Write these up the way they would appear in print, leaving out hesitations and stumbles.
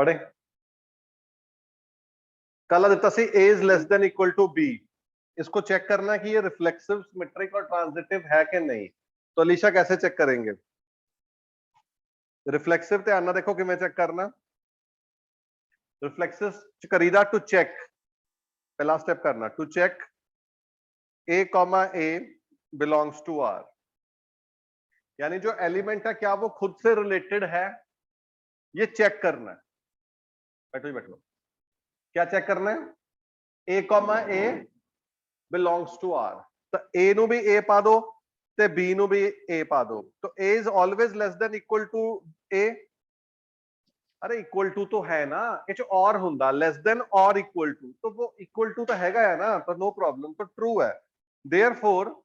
पढ़े। कल देता c a is less than equal to b, इसको चेक करना कि ये रिफ्लेक्सिव, सिमेट्रिक और ट्रांजिटिव है कि नहीं। तो अलीशा कैसे चेक करेंगे? रिफ्लेक्सिव ध्यान ना देखो कि मैं चेक करना, रिफ्लेक्सिव करीदा टू चेक, पहला स्टेप करना to check A comma A belongs to R, यानी जो एलिमेंट है क्या वो खुद से रिलेटेड है, ये चेक करना है। बैठो ही बैठ लो। क्या चेक करना है? A comma A belongs to R, तो ए नु भी ए पा दो ते बी नु भी ए पा दो, तो a is always less than equal to a. अरे इक्वल टू तो है ना, ये और हुंदा लेस देन और इक्वल टू, तो वो इक्वल टू तो हैगा है ना, तो नो प्रॉब्लम, तो ट्रू है। Therefore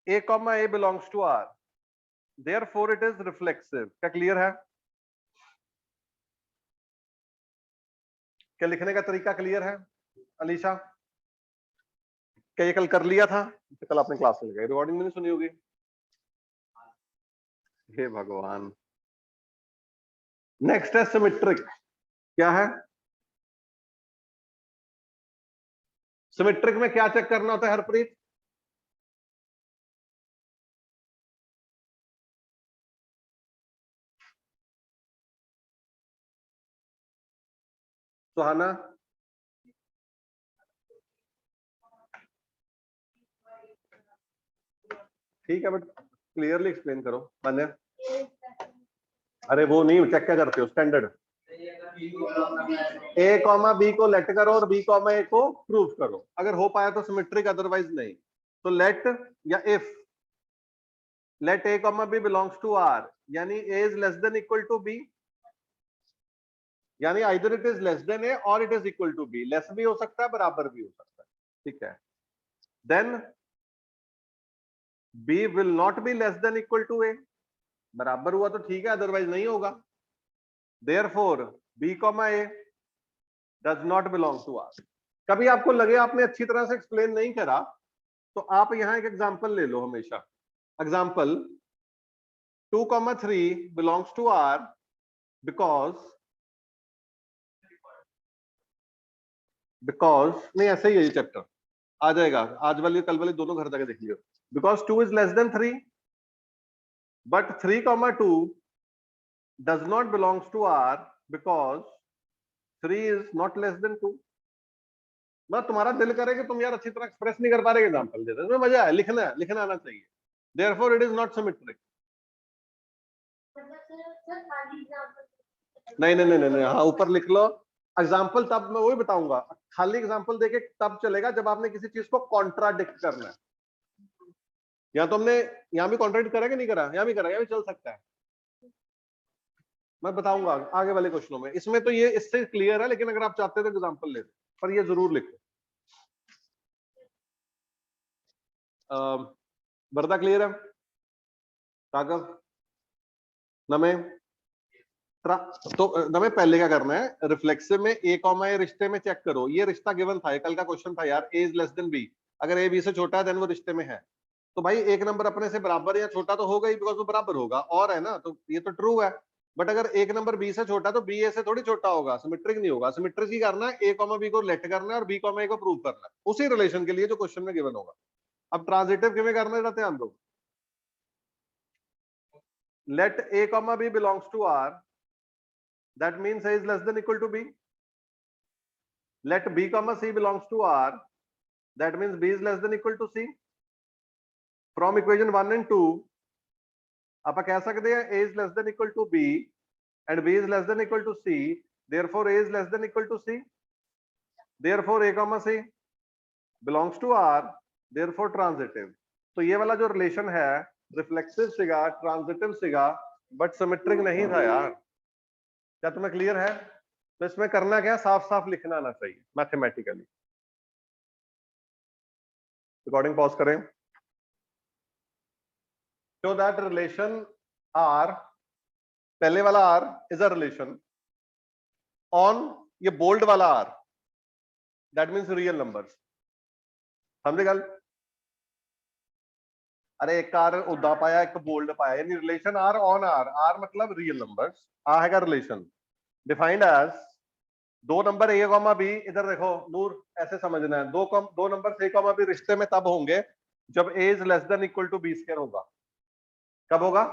a comma A belongs to R, therefore it is reflexive. क्या क्लियर है? क्या लिखने का तरीका क्लियर है अलीशा? क्या ये कल कर लिया था? कल आपने क्लास में रिकॉर्डिंग में नहीं सुनी होगी। हे भगवान। नेक्स्ट है सिमेट्रिक। क्या है सिमेट्रिक में? क्या चेक करना होता है हरप्रीत? सुहाना? ठीक है, बट क्लियरली एक्सप्लेन करो। मान्य? अरे वो नहीं, चेक क्या करते हो स्टैंडर्ड? ए कॉमा बी को लेट करो और बी कॉमा ए को प्रूव करो, अगर हो पाया तो सिमेट्रिक, अदरवाइज नहीं। तो लेट या if let A comma B belongs to R, यानी a is less than equal to b, यानी either it is less than a और it is equal to b, less भी हो सकता है बराबर भी हो सकता है, ठीक है। Then b will not be less than equal to a, बराबर हुआ तो ठीक है, अदरवाइज नहीं होगा। Therefore b comma a does not belong to R. कभी आपको लगे आपने अच्छी तरह से एक्सप्लेन नहीं करा, तो आप यहां एक एग्जांपल ले लो हमेशा। Example 2,3 belongs to R because नहीं, ऐसे ही है ये चैप्टर आ जाएगा, आज वाली कल वाली दोनों घर जाके देख लियो। Because 2 is less than 3, but 3,2 does not belongs to R because 3 is not less than 2। मैं तुम्हारा दिल करे कि तुम यार अच्छी तरह एक्सप्रेस नहीं कर पा रहे, एग्जांपल देते तुम्हें मजा है, लिखना आना चाहिए। Therefore it is not symmetric. नहीं नहीं नहीं नहीं, हाँ ऊपर लिख लो एग्जाम्पल, तब मैं वही बताऊंगा। खाली एग्जाम्पल देके तब चलेगा जब आपने किसी चीज को कॉन्ट्राडिक्ट करना है। या तो हमने यहाँ भी कॉन्ट्राडिक्ट करा कि नहीं करा? यहाँ भी करा, यहाँ भी चल सकता है, मैं बताऊंगा आगे वाले क्वेश्चनों में। इसमें तो ये इससे क्लियर है, लेकिन अगर आप चाहते हो तो एग्जाम्पल ले, पर ये जरूर लिखो। वरदा क्लियर है? राघव? नमे? तो नमे पहले क्या करना है, रिफ्लेक्सिव में ए कॉमा ए रिश्ते में चेक करो, ये रिश्ता गिवन था, कल का क्वेश्चन था यार, ए इज लेस देन बी, अगर ए बी से छोटा है देन वो रिश्ते में है। तो भाई एक नंबर अपने से बराबर या छोटा तो होगा ही, बिकॉज वो बराबर होगा और है ना, तो ये तो ट्रू है। बट अगर एक नंबर बी से छोटा तो बी ए से थोड़ी छोटा होगा, सिमेट्रिक नहीं होगा। सिमेट्रिक ही करना है, ए कॉमा बी को लेट करना है और बी कॉमा ए को प्रूव करना है, उसी रिलेशन के लिए जो क्वेश्चन में गिवन होगा। अब ट्रांजिटिव किमें करना है ध्यान दो। Let A comma B belongs to R, that means a is less than equal to b. Let b comma c belongs to r, that means b is less than equal to c. From equation 1 and 2 आप कह सकते हैं a is less than equal to b and b is less than equal to c, therefore a is less than equal to c, therefore a comma c belongs to r, therefore transitive। तो ये वाला जो relation है reflexive सिगा, transitive सिगा, but symmetric नहीं था यार। क्या तुम्हें क्लियर है? तो इसमें करना क्या, साफ साफ लिखना आना चाहिए मैथमेटिकली। रिकॉर्डिंग पॉज करें। So that relation R, पहले वाला R is a relation on ये बोल्ड वाला R, that means real numbers। समझे गल? अरे एक R उदा पाया, एक बोल्ड पाया, यानी relation R on R, R मतलब रियल नंबर्स, आ हैगा रिलेशन। डिफाइंड एज दो नंबर ए कॉमा बी, इधर देखो नूर ऐसे समझना है, दो नंबर ए कॉमा बी रिश्ते में तब होंगे जब a is less than equal to B square होगा। कब होगा?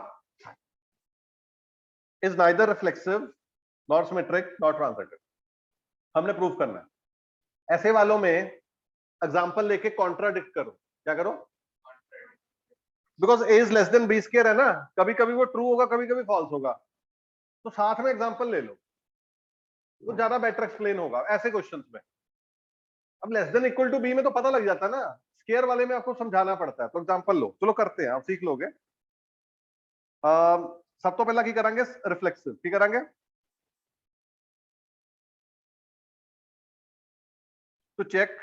Is neither reflexive not symmetric not transitive, हमने प्रूव करना है। ऐसे वालों में एग्जांपल लेके कॉन्ट्राडिक्ट करो। क्या करो? Because A is less than B square है ना, कभी कभी वो ट्रू होगा कभी कभी फॉल्स होगा, तो साथ में एग्जांपल ले लो, वो ज्यादा बेटर एक्सप्लेन होगा ऐसे क्वेश्चंस में। अब less than equal to B में तो पता लग जाता है ना, स्क्वायर वाले में आपको समझाना पड़ता है। तो एग्जांपल लो, चलो करते हैं, आप सीख लोगे। सब तो पहला की करेंगे रिफ्लेक्सिव की करेंगे, तो चेक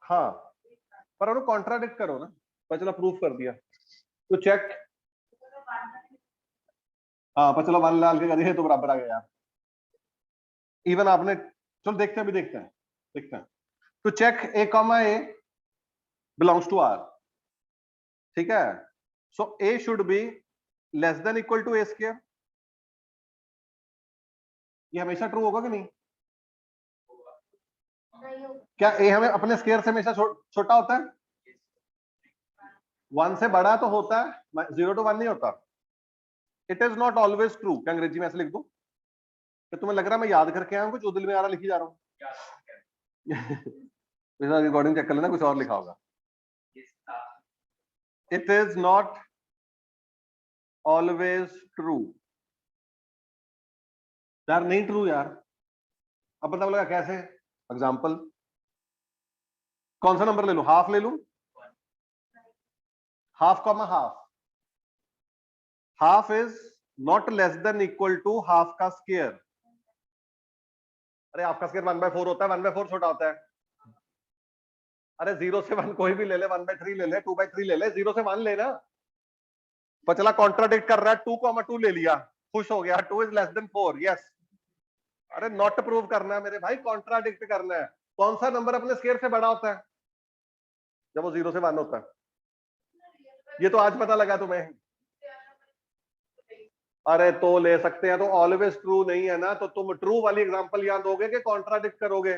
हाँ, पर उन्होंने कॉन्ट्राडिक्ट करो ना, पर चलो प्रूफ कर दिया तो चेक। हाँ पर चलो वन लाल के करिए तो बराबर आ गया यार, इवन आपने, चलो देखते हैं, अभी देखते हैं, देखते हैं। तो check A comma A belongs to R, ठीक है। So a should be less than equal to a square, ये हमेशा ट्रू होगा कि नहीं? क्या ए हमें अपने स्क्वायर से हमेशा छोटा होता है? वन से बड़ा तो होता है, 0 to 1 नहीं होता। It is not always true, क्या अंग्रेजी में ऐसे लिख दूं कि तुम्हें लग रहा है मैं याद करके आया हूं, कुछ दिल में आ रहा लिखी जा रहा हूं। रिकॉर्डिंग चेक कर लेना, कुछ और लिखा होगा। It is not always true यार, नहीं ट्रू यार। अब पता लगा कैसे? एग्जांपल कौन सा नंबर ले लूं? हाफ ले लूं, half comma half, half is not less than equal to half का स्क्वायर। अरे हाफ का स्क्वायर 1/4 होता है, 1/4 छोटा होता है। अरे 0 से 1 कोई भी ले ले, 1/3 ले ले, 2/3 ले ले, 0 से 1 लेना। पचला कॉन्ट्राडिक्ट कर रहा है, 2,2 ले लिया, खुश हो गया, 2 इज लेस देन 4, यस। अरे नॉट प्रूव करना है मेरे भाई, कॉन्ट्राडिक्ट करना है। कौन सा नंबर अपने स्क्वायर से बड़ा होता है? जब वो 0 से 1 होता है। ये तो आज पता लगा तुम्हें। अरे तो ले सकते हैं, तो ऑलवेज ट्रू नहीं है ना, तो तुम ट्रू वाली एग्जांपल याद दोगे कि कॉन्ट्राडिक्ट करोगे?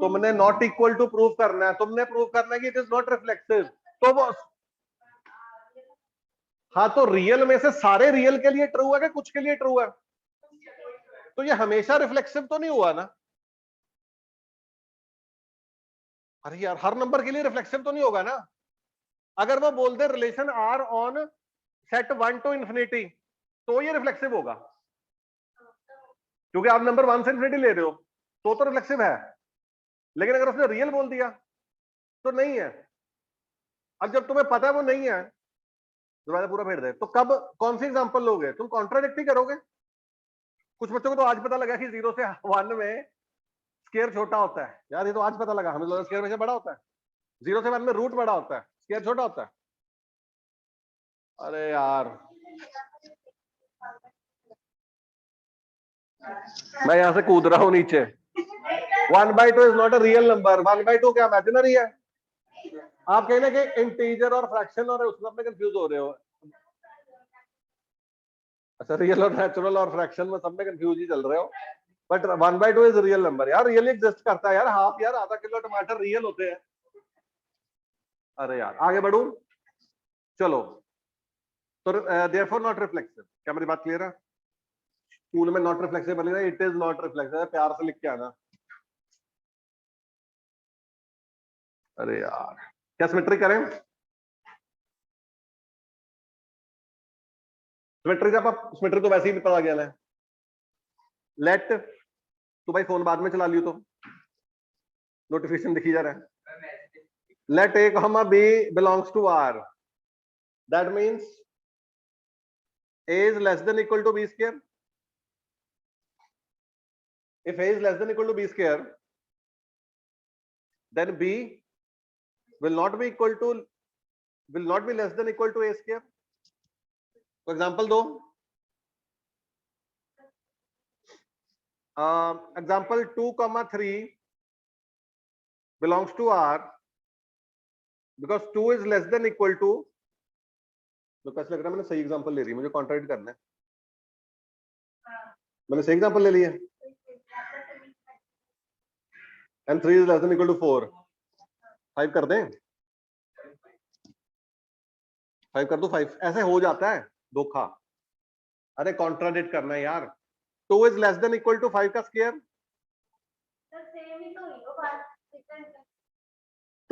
तुमने नॉट इक्वल टू प्रूव करना है, तुमने प्रूव करना है कि इट इज नॉट रिफ्लेक्सिव। तो वो हाँ, तो रियल में से सारे रियल के लिए ट्रू है कि कुछ के लिए ट्रू है? तो ये हमेशा रिफ्लेक्सिव तो नहीं हुआ ना। अरे यार हर नंबर के लिए रिफ्लेक्सिव तो नहीं होगा ना। अगर वो बोलते relation R on set 1 to infinity, तो ये रिफ्लेक्सिव होगा, क्योंकि आप नंबर 1 से इंफिनिटी ले रहे हो, तो रिफ्लेक्सिव है। लेकिन अगर उसने रियल बोल दिया तो नहीं है। अब जब तुम्हें पता है वो नहीं है, दरवाजा पूरा फेर दे, तो कब कौन सी एग्जांपल लोगे? तुम कॉन्ट्राडिक्ट ही करोगे। कुछ बच्चों को तो आज पता लगा कि 0 से 1 में स्क्वायर छोटा होता है। यार ये तो आज पता लगा, हमें तो स्क्वायर हमेशा बड़ा होता है, 0 से 1 में रूट बड़ा होता है, स्क्वायर छोटा होता है। अरे यार मैं यहां से कूद रहा हूं नीचे। 1/2 is not a real number. 1/2 क्या इमेजिनरी है? आप कहना कि इंटीजर और फ्रैक्शन और उसमें में कंफ्यूज हो रहे हो। अच्छा, रियल और नेचुरल और फ्रैक्शन में सब में कंफ्यूज ही चल रहे हो, बट 1/2 इज रियल नंबर यार, रियली एग्जिस्ट करता है यार। हाफ यार, आधा किलो टमाटर रियल होते हैं। अरे यार आगे बढ़ू, चलो। तो देयरफॉर नॉट रिफ्लेक्सिव, क्या मेरी बात क्लियर है? स्कूल में नॉट रिफ्लेक्सिव बनेगा, इट इज नॉट रिफ्लेक्सिव, प्यार से लिख के आना। अरे यार क्या सिमेट्री करें? सिमेट्री जब आप सिमेट्री तो वैसे ही पता गया है। लेट, तो भाई फोन बाद में चला लियो तो नोटिफिकेशन दिखी जा रहा है। Let A comma B belongs to R, that means a is less than equal to b square. If a is less than equal to b square, then b will not be less than equal to a square. For example दो, example 2,3 belongs to R because 2 is less than equal to तो कैसे लग रहा है मैंने सही example ले रही, मुझे कॉन्ट्रैक्ट करना है। मैंने सही एग्जांपल ले लिया। And 3 is less than equal to 4, 5 कर दें, 5 कर दो, 5 ऐसे हो जाता है धोखा। अरे कॉन्ट्राडिक्ट करना है यार। 2 is less than equal to 5 का square,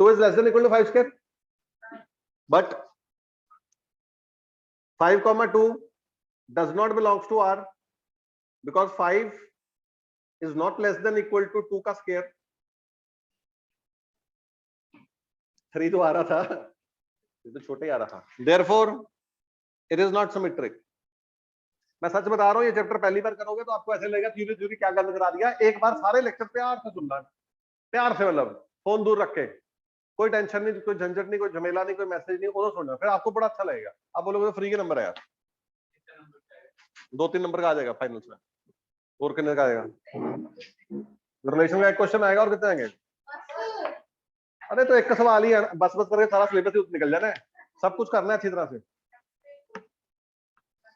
2 is less than equal to 5 square, but 5 comma 2 does not belongs to R because 5 is not less than equal to 2 का स्क्वायर। 3 तो आ रहा था, ये तो छोटे ही आ रहा था। Therefore it is not symmetric। मैं सच बता रहा हूँ, ये चैप्टर पहली बार करोगे तो आपको ऐसे लगेगा थ्योरी थ्योरी क्या गंद करा दिया। एक बार सारे लेक्चर प्यार से सुनना, प्यार से, मतलब फोन दूर रख के, कोई टेंशन नहीं, कोई झंझट नहीं, कोई झमेला नहीं, कोई मैसेज नहीं, वो सुनना, फिर आपको बड़ा अच्छा लगेगा। आप बोलोगे तो फ्री के नंबर है यार, 2-3 नंबर का आ जाएगा फाइनल्स में। और कितने का आएगा? रिलेशन का एक क्वेश्चन आएगा, और कितने आएंगे? अरे तो एक का सवाल ही है, बस बस करके सारा सिलेबस ही निकल जाना है, सब कुछ करना है अच्छी तरह से।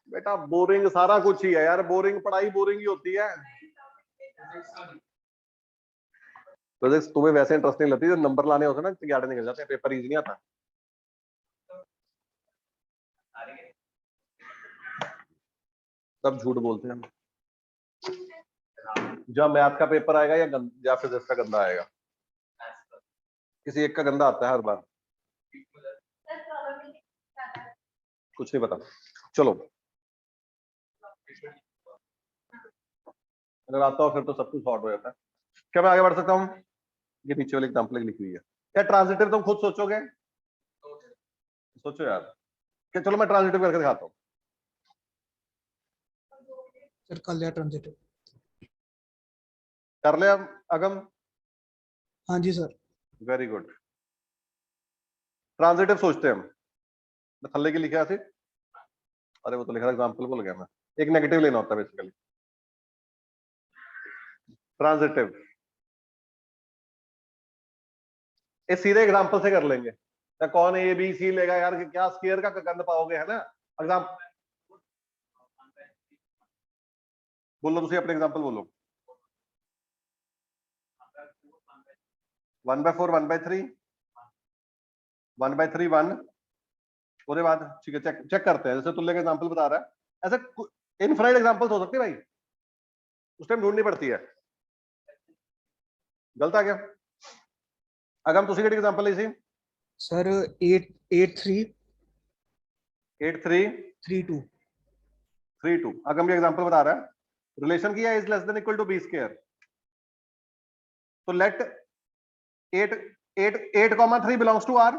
बेटा बोरिंग सारा कुछ ही है यार, बोरिंग पढ़ाई बोरिंग ही होती है। फिजिक्स तुम्हें वैसे इंटरेस्ट नहीं लगती, जो नंबर लाने होते हैं ना ज्यादा निकल जाते हैं, पेपर इजी नहीं आता। सब झूठ बोलते हैं। जब मैथ का पेपर आएगा या फिजिक्स का गंदा आएगा, किसी एक का गंदा आता है हर बार, कुछ नहीं पता। चलो अगर आता हो फिर तो सब कुछ सॉर्ट हो जाता है। क्या मैं आगे बढ़ सकता हूँ? ये नीचे वाली एग्जांपल लिखी हुई है। क्या ट्रांजिटिव तुम खुद सोचोगे? सोचो यार। क्या चलो मैं ट्रांजिटिव करके दिखाता हूँ। सर कर लिया ट्रांजिटिव। कर लिया अगम? हाँ जी सर। Very good. ट्रांजिटिव सोचते हैं हम। थल्ले की लिखा थी, अरे वो तो लिखा था एग्जांपल भूल गया मैं। एक नेगेटिव लेना होता है बेसिकली। ट्रांजिटिव इस सीधे एग्जांपल से कर लेंगे। तो कौन ए बी सी लेगा यार, क्या स्क्वायर का गंद पाओगे, है ना। एग्जांपल बोलो, तुम अपने एग्जांपल बोलो। 1/4 1/3 1/3 1। उसके बाद ठीक है, चेक करते हैं। जैसे तुल्ले का एग्जांपल बता रहा है, ऐसे इनफाइनाइट एग्जांपल्स हो सकते हैं भाई, उस टाइम ढूंढनी पड़ती है। गलत आ गया। अगम तुसी किहड़ी एग्जांपल ली सी? सर 8 8 3 8 3 3 2। 3 2। अगम ये एग्जांपल बता रहा है, रिलेशन किया is less than equal to B square. तो लेट 8 8 8,3 बिलोंग्स टू आर।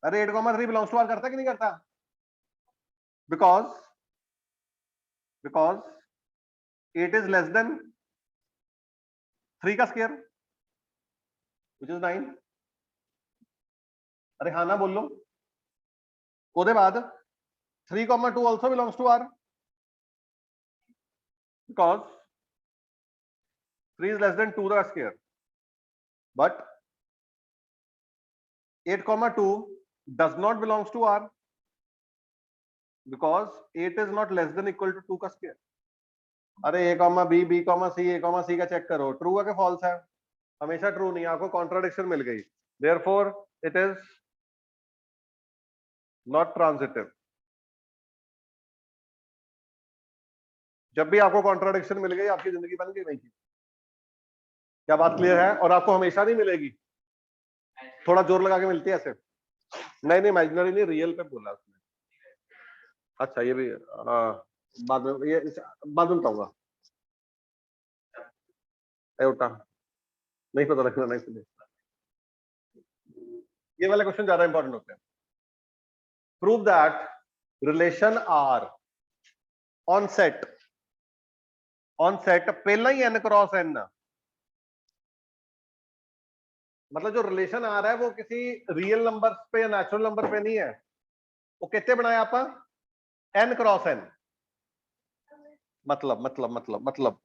अरे 8,3 बिलोंग्स टू आर करता कि नहीं करता? बिकॉज 8 इज लेस देन 3 का स्क्वायर व्हिच इज 9। अरे हाँ ना बोल लो। उसके बाद 3,2 also belongs to R because 3 is less than 2 का square, but 8,2 does not belongs to R because 8 is not less than equal to 2 का square। अरे a, b, b, c, a, c का चेक करो, ट्रू है कि false है? हमेशा true नहीं, आपको कॉन्ट्राडिक्शन मिल गई। therefore it is not transitive। जब भी आपको कॉन्ट्राडिक्शन मिल गई, आपकी जिंदगी बन गई नहीं की। क्या बात क्लियर है? और आपको हमेशा नहीं मिलेगी, थोड़ा जोर लगा के मिलती है ऐसे। नहीं नहीं, इमेजिनरी नहीं, रियल पे बोला उसने। अच्छा ये भी बाद में, ये बाद में बताऊंगा। एयोटा नहीं पता लगना, नहीं सुने। ये वाले क्वेश्चन ज्यादा इंपॉर्टेंट होते हैं। Prove that relation R on set पहला ही n क्रॉस n, मतलब जो रिलेशन आ रहा है वो किसी रियल नंबर पे या नेचुरल नंबर पे नहीं है। वो कितने बनाया आप? n cross n। मतलब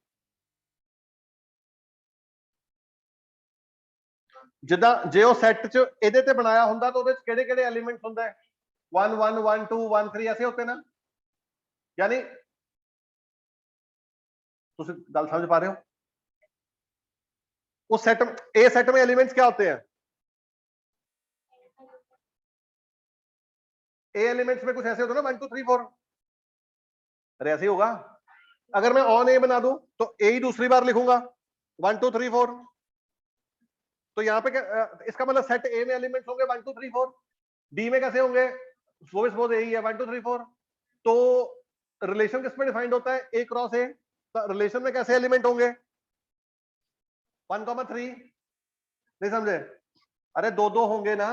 ਜਿੱਦਾਂ ਜੇ ਉਹ ਸੈੱਟ ਚ ਇਹਦੇ ਤੇ ਬਣਾਇਆ ਹੁੰਦਾ ਤਾਂ ਉਹਦੇ ਚ ਕਿਹੜੇ ਕਿਹੜੇ ਐਲੀਮੈਂਟਸ ਹੁੰਦਾ ਹੈ 1 1 1 2 1 3 ऐसे होते ना यानी ਤੁਸੀਂ ਗੱਲ ਸਮਝ ਪਾ ਰਹੇ हो उस सेट ए सेट में एलिमेंट्स क्या होते हैं ए एलिमेंट्स में कुछ ऐसे होते हैं ना 1 2 3 4 अरे ऐसे ही होगा अगर मैं ऑन ए बना दूं तो ए ही दूसरी बार लिखूंगा 1 2 3 4 तो यहाँ पे इसका मतलब सेट ए में एलिमेंट्स होंगे 1 2 3 4 डी में कैसे होंगे वो सपोज ए ही है 1 2 3 4 तो रिलेशन किस में डिफाइंड होता है ए क्रॉस ए तो रिलेशन में कैसे एलिमेंट होंगे 1 3 नहीं समझे अरे दो दो होंगे ना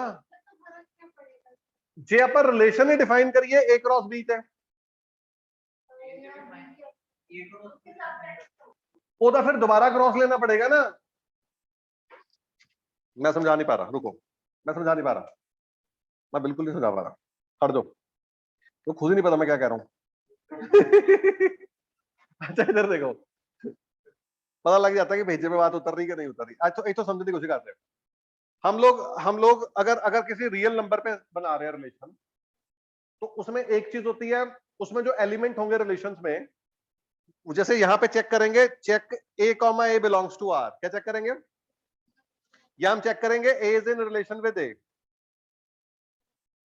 जे आप रिलेशन ही डिफाइन करिए ए क्रॉस बी थे ओदा फिर दोबारा क्रॉस लेना पड़ेगा ना मैं समझा नहीं पा रहा रुको मैं समझा नहीं पा रहा मैं बिल्कुल नहीं समझा पा रहा हट दो तो खुद ही नहीं पता मैं क्या कह रहा हूं अच्छा इधर देखो पता लग जाता है कि भेजे में बात उतर रही कि नहीं उतर रही अच्छा एक तो समझने की कोशिश करते हैं हम लोग अगर किसी रियल नंबर पे बना रहे हैं रिलेशन तो उसमें एक चीज होती है उसमें जो एलिमेंट होंगे रिलेशंस में जैसे यहां पे चेक करेंगे check A comma A belongs to R क्या चेक करेंगे या हम चेक करेंगे A is in relation with A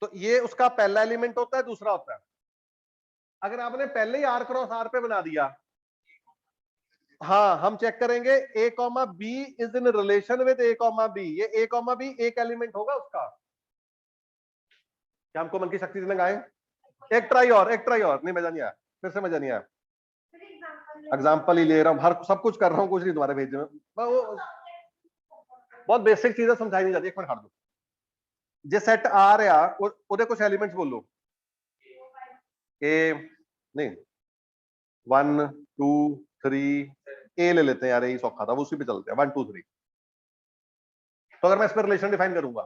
तो ये उसका पहला एलिमेंट होता है दूसरा होता है अगर आपने पहले ही आर क्रॉस आर पे बना दिया हाँ हम चेक करेंगे a comma b is in relation with a comma b ये ए कॉमा बी एक एलिमेंट होगा उसका क्या हमको मन की शक्ति से लगाएं एक ट्राई और नहीं मजा नहीं आया फिर से मजा नहीं आया एग्जाम्पल ही ले रहा हूँ हर सब कुछ कर रहा हूँ कुछ नहीं तुम्हारे भेजने में बहुत बेसिक चीजें समझाई नहीं जाती एक मिनट हट दो जे सेट आ रहा ਉਹਦੇ कुछ एलिमेंट्स बोलो ए नहीं 1 2 3 ए ले लेते हैं यार यही सौखा था उसी पे चलते हैं 1 2 3 तो अगर मैं इस पर रिलेशन डिफाइन करूंगा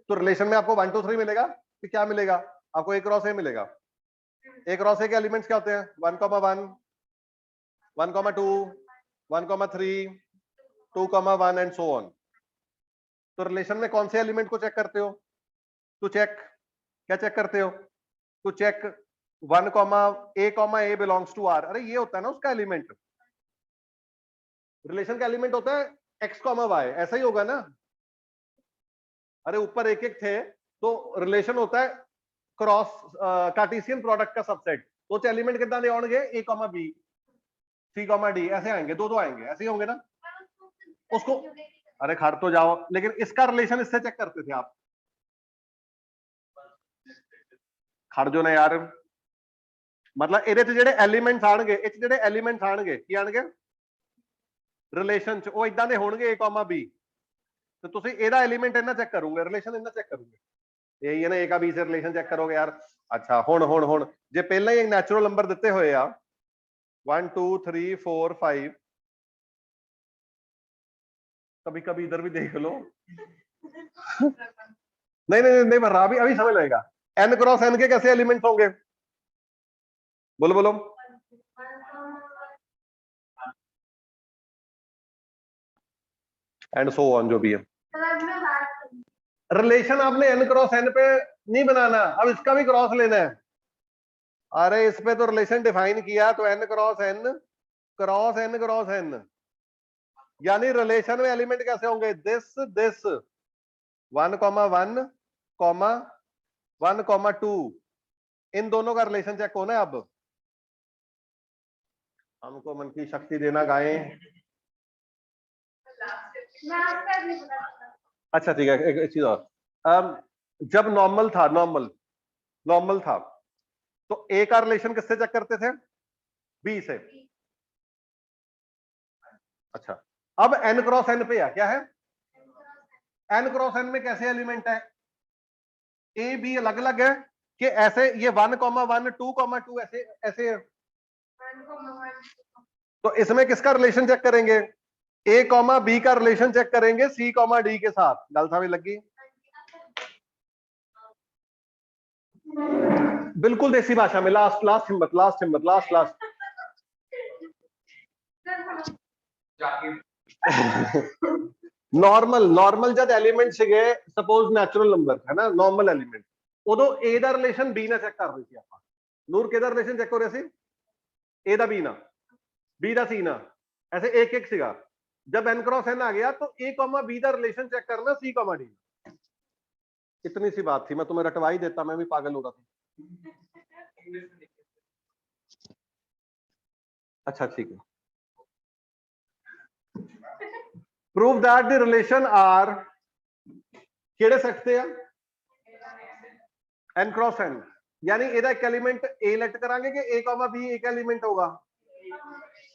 तो रिलेशन में आपको 1 2 3 मिलेगा कि क्या मिलेगा आपको ए क्रॉस ए मिलेगा ए क्रॉस ए के एलिमेंट्स क्या होते हैं 1 1 2 1 3 2 1 एंड सो ऑन तो रिलेशन में कौन से एलिमेंट को चेक करते हो तो चेक क्या चेक करते हो तो check 1 A belongs to R अरे ये होता है ना उसका एलिमेंट रिलेशन का एलिमेंट होता है एक्स कॉमा वाई ऐसा ही होगा ना अरे ऊपर एक एक थे तो रिलेशन होता है क्रॉस कार्टेशियन प्रोडक्ट का सबसेट तो एलिमेंट कितना दे आएंगे a comma b c comma d ऐसे आएंगे दो आएंगे ऐसे ही होंगे ना उसको अरे खड़ तो जाओ लेकिन इसका रिलेशन इससे चेक करते थे आप खड़ जो ना यार मतलब ਇਹਦੇ ਚ ਜਿਹੜੇ ਐਲੀਮੈਂਟਸ ਆਣਗੇ ਇਹ ਚ ਜਿਹੜੇ ਐਲੀਮੈਂਟਸ ਆਣਗੇ ਕੀ ਆਣਗੇ ਰਿਲੇਸ਼ਨ ਚ ਉਹ ਇਦਾਂ ਦੇ ਹੋਣਗੇ a, b तो ਤੁਸੀਂ ਇਹਦਾ एलिमेंट ਇਹਨਾਂ ਚੈੱਕ ਕਰੋਗੇ ਰਿਲੇਸ਼ਨ ਇਹਨਾਂ ਚੈੱਕ ਕਰੋਗੇ यही है ना a का b से रिलेशन चेक करोगे यार अच्छा हुण जे पहले ही नेचुरल नंबर दिते हुए आ 1 2 3 4 5 कभी कभी इधर भी देख लो नहीं भर रहा अभी समझ लगेगा n क्रॉस n के कैसे एलिमेंट्स होंगे बोलो एंड सो ऑन जो भी है रिलेशन आपने n क्रॉस n पे नहीं बनाना अब इसका भी क्रॉस लेना है अरे इस पे तो रिलेशन डिफाइन किया तो n क्रॉस n यानी रिलेशन में एलिमेंट कैसे होंगे दिस 1 1 2 इन दोनों का रिलेशन चेक होना है अब हमको मन की शक्ति देना गाएं अच्छा ठीक है एक चीज और जब नॉर्मल था तो ए का रिलेशन किससे चेक करते थे बी से अच्छा अब n क्रॉस n पे क्या है n क्रॉस n में कैसे एलिमेंट है ए बी अलग अलग है कि ऐसे ये 1 1 2 2 ऐसे है तो इसमें किसका रिलेशन चेक करेंगे ए कॉमा बी का रिलेशन चेक करेंगे सी कॉमा डी के साथ गल समझ लगी बिल्कुल देसी भाषा में लास्ट हिम्मत ਨੋਰਮਲ ਜਦ ਐਲੀਮੈਂਟ ਸੀਗੇ ਸਪੋਜ਼ ਨੈਚੁਰਲ ਨੰਬਰ ਹੈ ਨਾ ਨਾਰਮਲ ਐਲੀਮੈਂਟ ਉਦੋਂ a ਦਾ ਰਿਲੇਸ਼ਨ b ਨਾਲ ਚੈੱਕ ਕਰ ਰਹੇ ਸੀ ਆਪਾਂ ਨੂਰ ਕਿਹਦਾ ਰਿਲੇਸ਼ਨ ਚੈੱਕ ਹੋ ਰਿਹਾ ਸੀ a ਦਾ b ਨਾਲ b ਦਾ c ਨਾਲ ऐसे एक एक ਸੀਗਾ जब n क्रॉस n आ गया तो a कॉमा b का रिलेशन चेक करना c कॉमा d इतनी सी बात थी मैं तुम्हें रटवा ही देता मैं भी पागल हो रहा था अच्छा ठीक है prove that the relation R केड़े सकते हैं n क्रॉस n यानी ਇਹਦਾ ਇੱਕ एलिमेंट a लेट करांगे कि a कॉमा b एक एलिमेंट होगा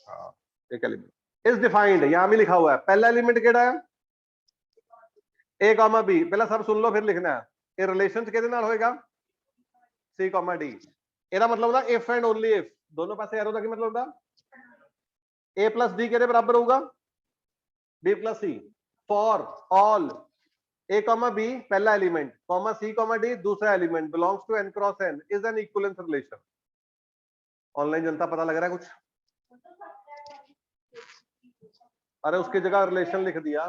हाँ एक एलिमेंट इज डिफाइंड यहां भी लिखा हुआ है पहला एलिमेंट केड़ा है a कॉमा b पहला सब सुन लो फिर लिखना है ये रिलेशन किहदे नाल होएगा c कॉमा d ਇਹਦਾ मतलब होगा if and only if दोनों पासे एरो का की मतलब होगा a plus d केदे बराबर होगा b plus c for all a comma b पहला element comma c comma d दूसरा element belongs to n cross n is an equivalence relation online जनता पता लग रहा है कुछ अरे उसकी जगह रिलेशन लिख दिया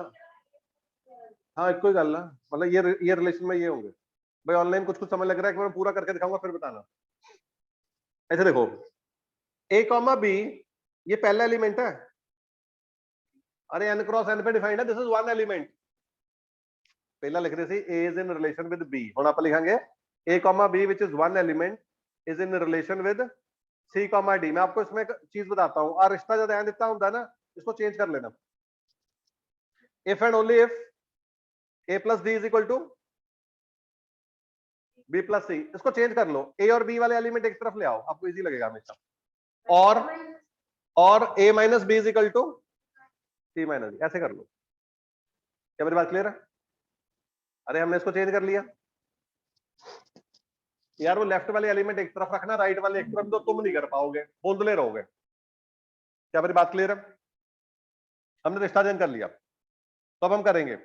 हाँ एक कोई गल ना मतलब ये रिलेशन में ये होंगे भाई ऑनलाइन कुछ समझ लग रहा है कि मैं पूरा करके दिखाऊंगा फिर बताना ऐसे देखो a कॉमा b ये पहला एलिमेंट है अरे n क्रॉस n पे डिफाइंड है दिस इज वन एलिमेंट पहला लिख रहे थे a is in relation with b हुन आप लिखेंगे a comma b which is one element is in relation with c comma d मैं आपको इसमें एक चीज बताता हूं आ रिश्ता जब ध्यान देता होता है ना इसको चेंज कर लेना if and only if a plus d is equal to b plus c इसको चेंज कर लो a और b वाले एलिमेंट एक तरफ ले आओ आपको इजी लगेगा हमेशा और a minus b is equal to c minus ऐसे कर लो क्या मेरी बात क्लियर है अरे हमने इसको चेंज कर लिया यार वो लेफ्ट वाले एलिमेंट एक तरफ रखना राइट वाले एक तरफ तो तुम नहीं कर पाओगे बोंदले रहोगे क्या मेरी बात क्लियर है हमने रिश्ता चेंज कर लिया तो अब हम करेंगे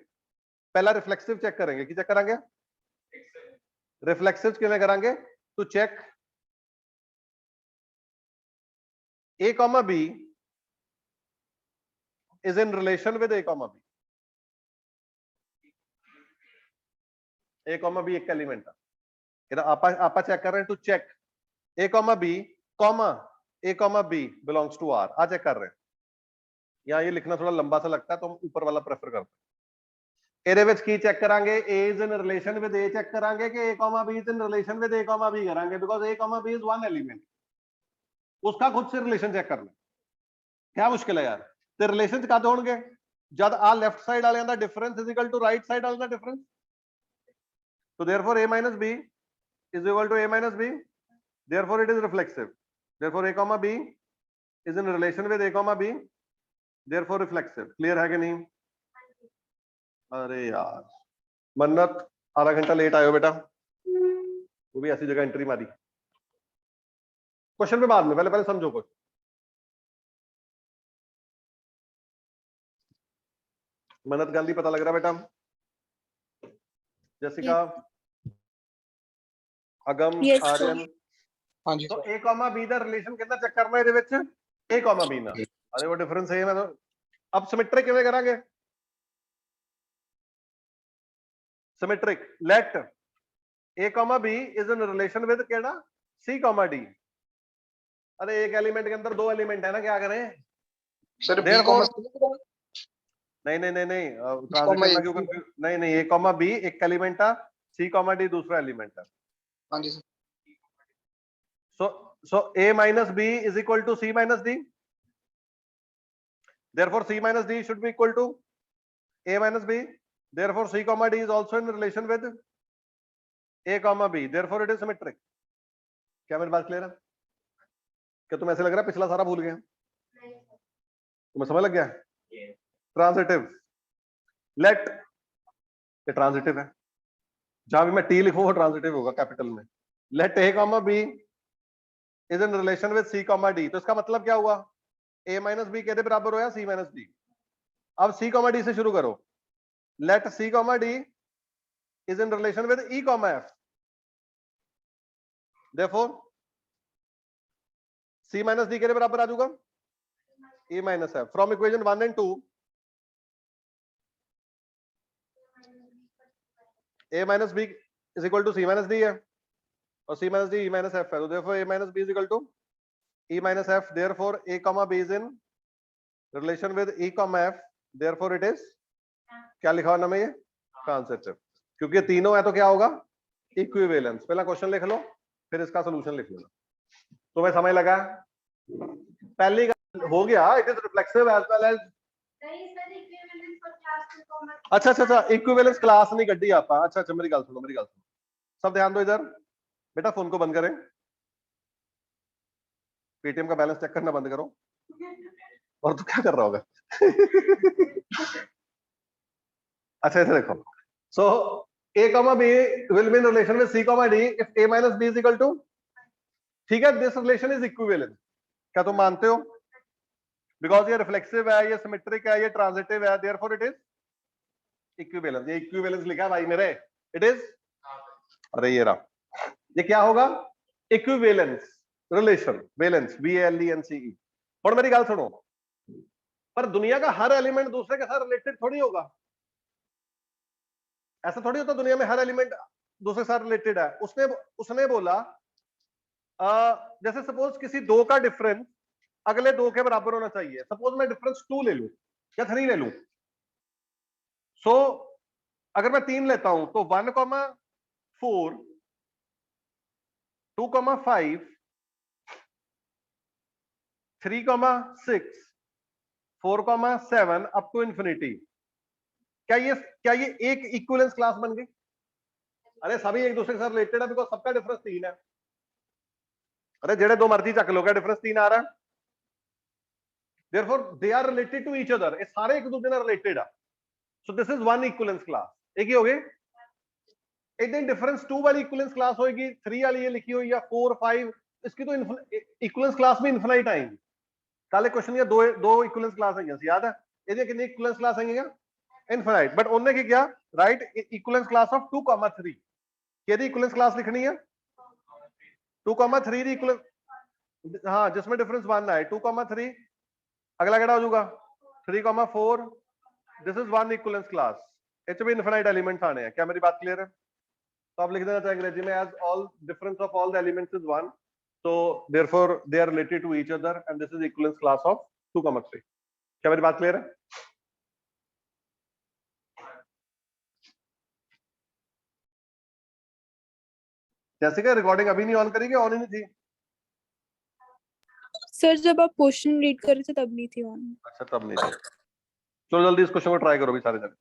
पहला रिफ्लेक्सिव चेक करेंगे कि चेक करेंगे रिफ्लेक्सिव किवें करांगे to check a comma b is in relation with a comma b a comma b एक एलिमेंट है इधर आपा चेक कर रहे हैं to check a comma b comma a comma b belongs to r आ चेक कर रहे हैं यहाँ ये लिखना थोड़ा लंबा सा लगता है तो हम ऊपर वाला प्रेफर करते हैं ਇਹਦੇ ਵਿੱਚ ਕੀ ਚੈੱਕ ਕਰਾਂਗੇ a is in relation with a check ਕਰਾਂਗੇ कि a comma b is in relation with a comma b करेंगे because a comma b is one element उसका खुद से रिलेशन चेक करना क्या मुश्किल है यार ਤੇ ਰਿਲੇਸ਼ਨ ਕਦ ਹੋਣਗੇ ਜਦ ਆ ਲੈਫਟ ਸਾਈਡ ਵਾਲਿਆਂ ਦਾ difference is equal to right side ਵਾਲਿਆਂ ਦਾ difference so therefore a minus b is equal to a minus b therefore it is reflexive therefore a comma b is in relation with a comma b therefore reflexive clear है कि नहीं अरे यार मन्नत आधा घंटा लेट आयो बेटा वो भी ऐसी जगह एंट्री मारी क्वेश्चन पे बाद में पहले समझो कुछ मन्नत गांधी पता लग रहा बेटा जैसिका अगम आर्यन हाँ जी तो a comma b the relation ਕਿੰਨਾ ਚੈੱਕ ਕਰਨਾ ਇਹਦੇ ਵਿੱਚ a ਕॉमा b ਨਾਲ ਅਰੇ ਉਹ ਡਿਫਰੈਂਸ ਹੈ ਨਾ अब सिमेट्रिक ਕਿਵੇਂ ਕਰਾਂਗੇ symmetric let a comma b is in relation with केड़ा c कॉमा d अरे एक एलिमेंट के अंदर दो एलिमेंट है ना क्या करें सर b कॉमा नहीं comma क्यों कंफ्यूज नहीं a कॉमा b एक एलिमेंट है c कॉमा d दूसरा एलिमेंट है हाँ जी so a minus b is equal to c minus d therefore c minus d should be equal to a minus b therefore c comma d is also in relation with a comma b therefore it is symmetric क्या मेरी बात clear है क्या तुम्हें ऐसे लग रहा है पिछला सारा भूल गए तुम्हें समझ लग गया ट्रांजिटिव लेट ये ट्रांजिटिव है जहां भी मैं टी लिखूं वो ट्रांजिटिव होगा कैपिटल में late a comma b is in relation with c comma d तो इसका मतलब क्या हुआ a minus b के बराबर होया c minus d अब c comma d से शुरू करो let c comma d is in relation with e comma f therefore c minus d के बराबर आ जाऊंगा e minus f from equation 1 and 2 a minus b is equal to c minus d है और c minus d e minus f है, तो therefore a minus b is equal to e minus f, therefore a comma b is in relation with e comma f, therefore it is क्या लिखा हुआ ना में ये ट्रांजिटिव, क्योंकि तीनों है तो क्या होगा इक्विवेलेंस। पहला क्वेश्चन लिख लो फिर इसका सॉल्यूशन लिख लेना। तुम्हें समय लगा? पहली हो गया, it is reflexive as well as. अच्छा अच्छा अच्छा, इक्विवेलेंस क्लास नहीं कड्डी आप। अच्छा अच्छा, मेरी गल सुनो, मेरी गल सुनो, सब ध्यान दो इधर। बेटा फोन को बंद करें, पेटीएम का बैलेंस चेक करना बंद करो। और तू क्या कर रहा होगा? अच्छा इधर देखो, सो a comma b will be in relation with c comma d if a minus b is equal to, ठीक है, दिस रिलेशन इज इक्विवेलेंट। क्या तुम मानते हो? बिकॉज ये रिफ्लेक्सिव है, ये सिमेट्रिक है, ये ट्रांजिटिव है, देयरफॉर इट इज इक्विवेलेंस। ये इक्विवेलेंस लिखा है भाई मेरे, इट इज, अरे ये रहा, ये क्या होगा इक्विवेलेंस रिलेशन, वैलेंस VALENCE। और मेरी गल सुनो, पर दुनिया का हर एलिमेंट दूसरे के साथ रिलेटेड थोड़ी होगा। ऐसा थोड़ी होता दुनिया में हर एलिमेंट दूसरे के साथ रिलेटेड है। उसने बोला जैसे सपोज किसी दो का डिफरेंस अगले दो के बराबर होना चाहिए। सपोज मैं डिफरेंस 2 ले लूं या 3 ले लूं, सो अगर मैं 3 लेता हूं तो 1,4, 2,5, 3,6, 4,7 अप टू इंफिनिटी। क्या ये एक इक्विवेलेंस क्लास बन गई? अरे सभी एक दूसरे के साथ रिलेटेड है, बिकॉज सबका डिफरेंस 3 है। अरे जेड़े दो मर्जी चक लो, क्या डिफरेंस 3 आ रहा है? therefore they are related to each other, ये सारे एक दूसरे से रिलेटेड है। so this is one equivalence class। एक ही हो गए। एक दिन डिफरेंस 2 वाली इक्विवेलेंस क्लास होगी, 3 वाली ये लिखी हुई या 4, 5, इसकी तो इक्विवेलेंस क्लास में इनफिनाइट आएंगी। कल क्वेश्चन ये दो इक्विवेलेंस क्लास आई याद है? ये कितनी इक्विवेलेंस क्लास आएंगी? इनफिनाइट। बट उन्होंने क्या किया, राइट इक्विवेलेंस क्लास ऑफ 2,3 केदी इक्विवेलेंस क्लास लिखनी है 2,3 दी इक्विवेलेंस, हाँ जिसमें डिफरेंस 1 है 2,3, अगला केड़ा हो जाएगा 3,4, this is one equivalence class. Etch भी इनफिनाइट एलिमेंट्स आने हैं। क्या मेरी बात क्लियर है? तो आप लिख देना चाहे अंग्रेजी में as all difference of all the elements is 1, so therefore they are related to each other and this is equivalence class of 2,3। क्या मेरी बात क्लियर है? जैसे रिकॉर्डिंग अभी नहीं ऑन करेगी, ऑन ही नहीं थी सर, जब आप क्वेश्चन रीड कर रहे थे तब नहीं थी ऑन। अच्छा तब नहीं थी। चलो जल्दी इस क्वेश्चन को ट्राई करो भी सारे जने।